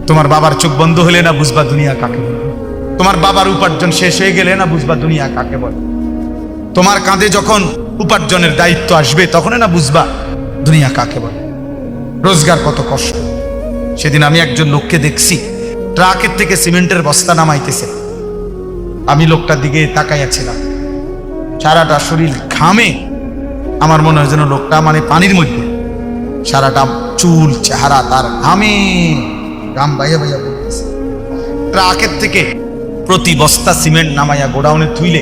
তোমার বাবার চোখ বন্ধ হলে না বুঝবা দুনিয়া কাকে বলে। তোমার বাবার উপার্জন শেষ হয়ে গেলে না বুঝবা দুনিয়া কাকে বলে। তোমার কাঁধে যখন উপার্জনের দায়িত্ব আসবে তখন না বুঝবা দুনিয়া কাকে বলে। রোজগার কত কষ্ট। সেদিন আমি একজন লোককে দেখছি ট্রাকের থেকে সিমেন্টের বস্তা নামাইতেছে। আমি লোকটার দিকে তাকাইয়াছিলাম, সারাটা শরীর ঘামে। আমার মনে হয় যেন লোকটা মানে পানির মধ্যে, সারাটা চুল চেহারা তার ঘামে, ঘাম বাইয়া বাইয়া পড়তেছে। ট্রাকের থেকে প্রতি বস্তা সিমেন্ট নামাইয়া গোডাউনে থুইলে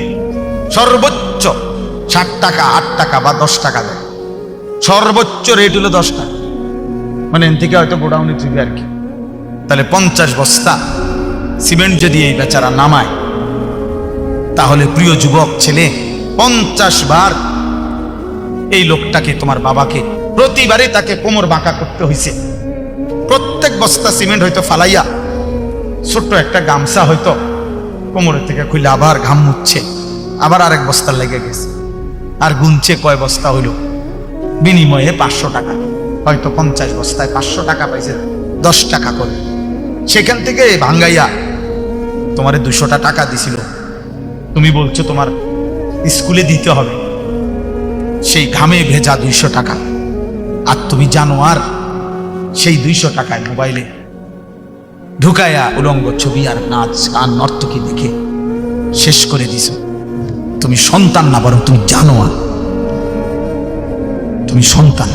সর্বোচ্চ 60 টাকা, 8 টাকা বা 10 টাকা দেয়। সর্বোচ্চ রেট হলো 10 টাকা, মানে এন থেকে হয়তো গোডাউনে থুইবে আর কি। তাহলে 50 বস্তা সিমেন্ট যদি এই বেচারা নামায়, তাহলে প্রিয় যুবক ছেলে 50 বার এই লোকটাকে, তোমার বাবাকে প্রতিবারে তাকে কোমর বাঁকা করতে হয়েছে। প্রত্যেক বস্তা সিমেন্ট হয়তো ফালাইয়া ছোট্ট একটা গামছা হয়তো কোমরের থেকে খুলে আবার ঘাম মুচ্ছে, আবার আরেক বস্তা লেগে গেছে। আর গুনছে কয় বস্তা হইল, বিনিময়ে 500 টাকা। হয়তো 50 বস্তায় 500 টাকা পাইছে, 10 টাকা করে। সেখান থেকে ভাঙ্গাইয়া তোমারে 200 টাকা দিছিল। তুমি বলছো তোমার স্কুলে দিতে হবে, সেই ঘামে ভেজা 200 টাকা। আর তুমি জানো আর সেই 200 টাকায় মোবাইলে ঢুকায়া উলঙ্গ ছবি আর নাচ গান নর্তকী দেখে শেষ করে দিছ। তুমি সন্তান না, বরং তুমি জানো আর তুমি সন্তান।